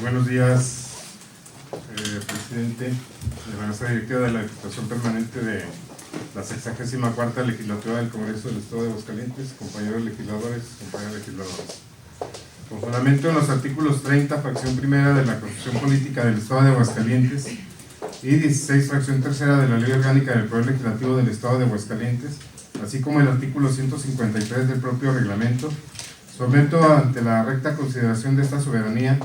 Buenos días, presidente de la mesa directiva de la Diputación Permanente de la 64ª Legislatura del Congreso del Estado de Aguascalientes, compañeros legisladores, compañeras legisladoras. Con fundamento en los artículos 30, fracción primera de la Constitución Política del Estado de Aguascalientes y 16, fracción tercera de la Ley Orgánica del Poder Legislativo del Estado de Aguascalientes, así como el artículo 153 del propio reglamento, someto ante la recta consideración de esta soberanía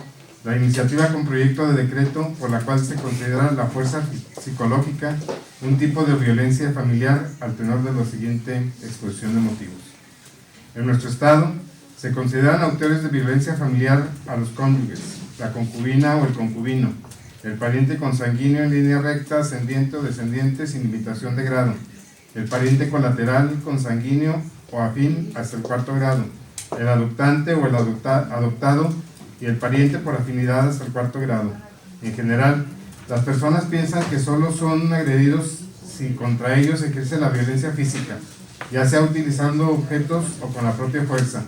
la iniciativa con proyecto de decreto por la cual se considera la fuerza psicológica un tipo de violencia familiar al tenor de la siguiente exposición de motivos. En nuestro Estado se consideran autores de violencia familiar a los cónyuges, la concubina o el concubino, el pariente consanguíneo en línea recta, ascendiente o descendiente sin limitación de grado, el pariente colateral consanguíneo o afín hasta el 4º grado, el adoptante o el adoptado y el pariente por afinidad hasta el 4º grado. En general, las personas piensan que solo son agredidos si contra ellos se ejerce la violencia física, ya sea utilizando objetos o con la propia fuerza.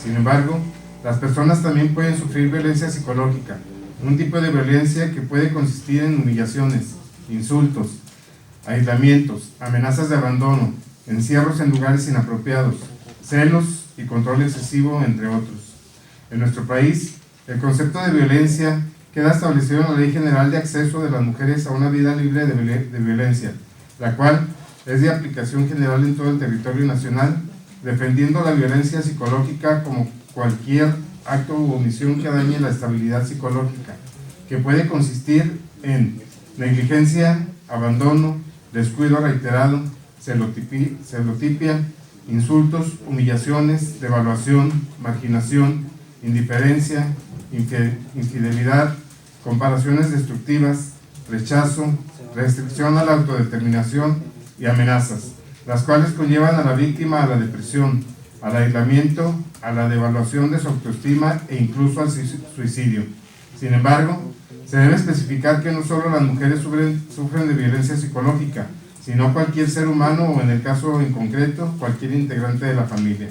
Sin embargo, las personas también pueden sufrir violencia psicológica, un tipo de violencia que puede consistir en humillaciones, insultos, aislamientos, amenazas de abandono, encierros en lugares inapropiados, celos y control excesivo, entre otros. En nuestro país, el concepto de violencia queda establecido en la Ley General de Acceso de las Mujeres a una Vida Libre de Violencia, la cual es de aplicación general en todo el territorio nacional, defendiendo la violencia psicológica como cualquier acto u omisión que dañe la estabilidad psicológica, que puede consistir en negligencia, abandono, descuido reiterado, celotipia, insultos, humillaciones, devaluación, marginación, indiferencia, infidelidad, comparaciones destructivas, rechazo, restricción a la autodeterminación y amenazas, las cuales conllevan a la víctima a la depresión, al aislamiento, a la devaluación de su autoestima e incluso al suicidio. Sin embargo, se debe especificar que no solo las mujeres sufren de violencia psicológica, sino cualquier ser humano o, en el caso en concreto, cualquier integrante de la familia.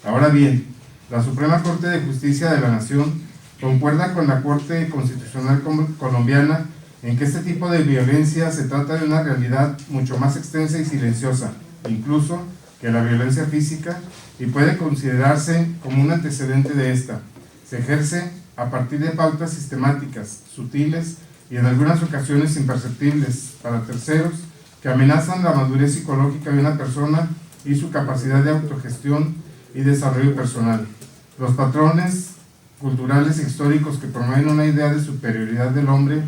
Ahora bien, la Suprema Corte de Justicia de la Nación concuerda con la Corte Constitucional Colombiana en que este tipo de violencia se trata de una realidad mucho más extensa y silenciosa, incluso que la violencia física, y puede considerarse como un antecedente de esta. Se ejerce a partir de pautas sistemáticas, sutiles y en algunas ocasiones imperceptibles para terceros que amenazan la madurez psicológica de una persona y su capacidad de autogestión y desarrollo personal. Los patrones culturales e históricos que promueven una idea de superioridad del hombre,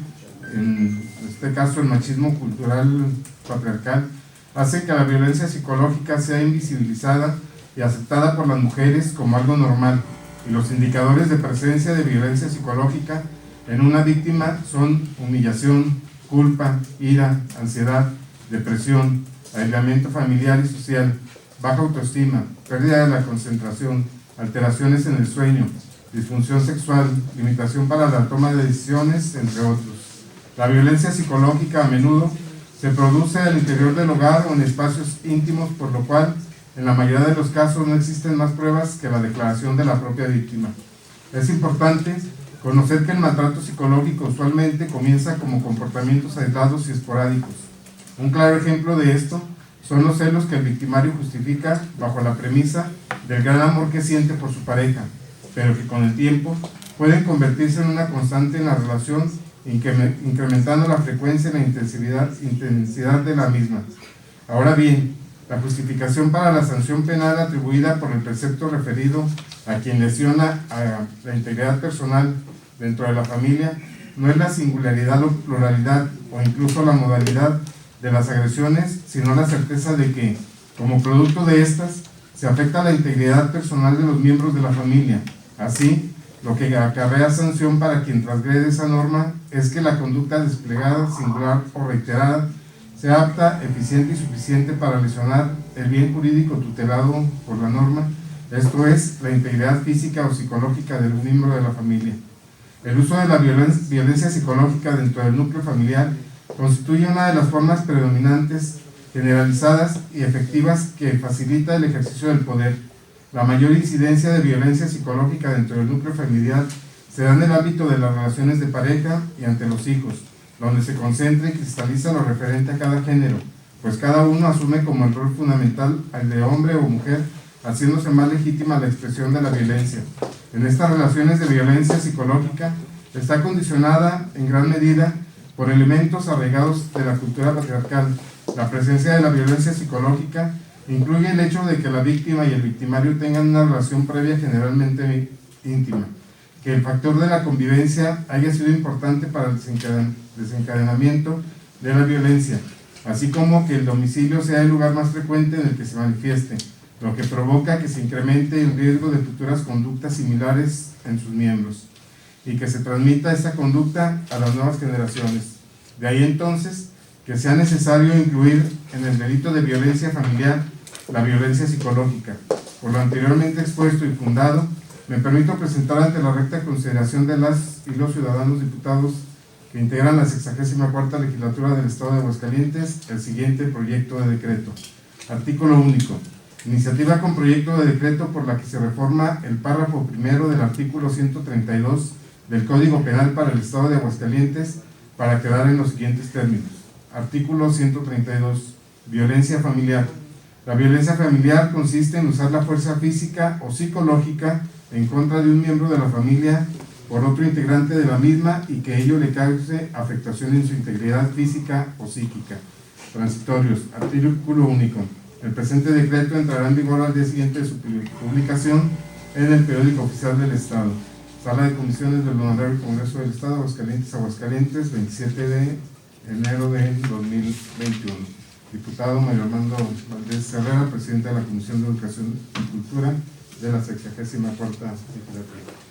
en este caso el machismo cultural patriarcal, hacen que la violencia psicológica sea invisibilizada y aceptada por las mujeres como algo normal, y los indicadores de presencia de violencia psicológica en una víctima son humillación, culpa, ira, ansiedad, depresión, aislamiento familiar y social, baja autoestima, pérdida de la concentración, alteraciones en el sueño, disfunción sexual, limitación para la toma de decisiones, entre otros. La violencia psicológica a menudo se produce al interior del hogar o en espacios íntimos, por lo cual en la mayoría de los casos no existen más pruebas que la declaración de la propia víctima. Es importante conocer que el maltrato psicológico usualmente comienza como comportamientos aislados y esporádicos. Un claro ejemplo de esto son los celos que el victimario justifica bajo la premisa del gran amor que siente por su pareja, pero que con el tiempo pueden convertirse en una constante en la relación, incrementando la frecuencia y la intensidad de la misma. Ahora bien, la justificación para la sanción penal atribuida por el precepto referido a quien lesiona a la integridad personal dentro de la familia no es la singularidad o pluralidad o incluso la modalidad de las agresiones, sino la certeza de que, como producto de estas, se afecta la integridad personal de los miembros de la familia. Así, lo que acarrea sanción para quien transgrede esa norma es que la conducta desplegada, singular o reiterada, sea apta, eficiente y suficiente para lesionar el bien jurídico tutelado por la norma, esto es, la integridad física o psicológica del miembro de la familia. El uso de la violencia psicológica dentro del núcleo familiar constituye una de las formas predominantes, generalizadas y efectivas que facilita el ejercicio del poder. La mayor incidencia de violencia psicológica dentro del núcleo familiar se da en el ámbito de las relaciones de pareja y ante los hijos, donde se concentra y cristaliza lo referente a cada género, pues cada uno asume como el rol fundamental al de hombre o mujer, haciéndose más legítima la expresión de la violencia. En estas relaciones de violencia psicológica está condicionada en gran medida por elementos arraigados de la cultura patriarcal. La presencia de la violencia psicológica incluye el hecho de que la víctima y el victimario tengan una relación previa generalmente íntima, que el factor de la convivencia haya sido importante para el desencadenamiento de la violencia, así como que el domicilio sea el lugar más frecuente en el que se manifieste, lo que provoca que se incremente el riesgo de futuras conductas similares en sus miembros y que se transmita esta conducta a las nuevas generaciones. De ahí entonces que sea necesario incluir en el delito de violencia familiar la violencia psicológica. Por lo anteriormente expuesto y fundado, me permito presentar ante la recta consideración de las y los ciudadanos diputados que integran la 64ª Legislatura del Estado de Aguascalientes el siguiente proyecto de decreto. Artículo único. Iniciativa con proyecto de decreto por la que se reforma el párrafo primero del artículo 132 del Código Penal para el Estado de Aguascalientes para quedar en los siguientes términos. Artículo 132. Violencia familiar. La violencia familiar consiste en usar la fuerza física o psicológica en contra de un miembro de la familia por otro integrante de la misma y que ello le cause afectación en su integridad física o psíquica. Transitorios. Artículo único. El presente decreto entrará en vigor al día siguiente de su publicación en el Periódico Oficial del Estado. Sala de Comisiones del Honorable Congreso del Estado, Aguascalientes, 27 de enero de 2021. Diputado Mario Armando Valdés Herrera, presidente de la Comisión de Educación y Cultura de la 64ª Legislatura.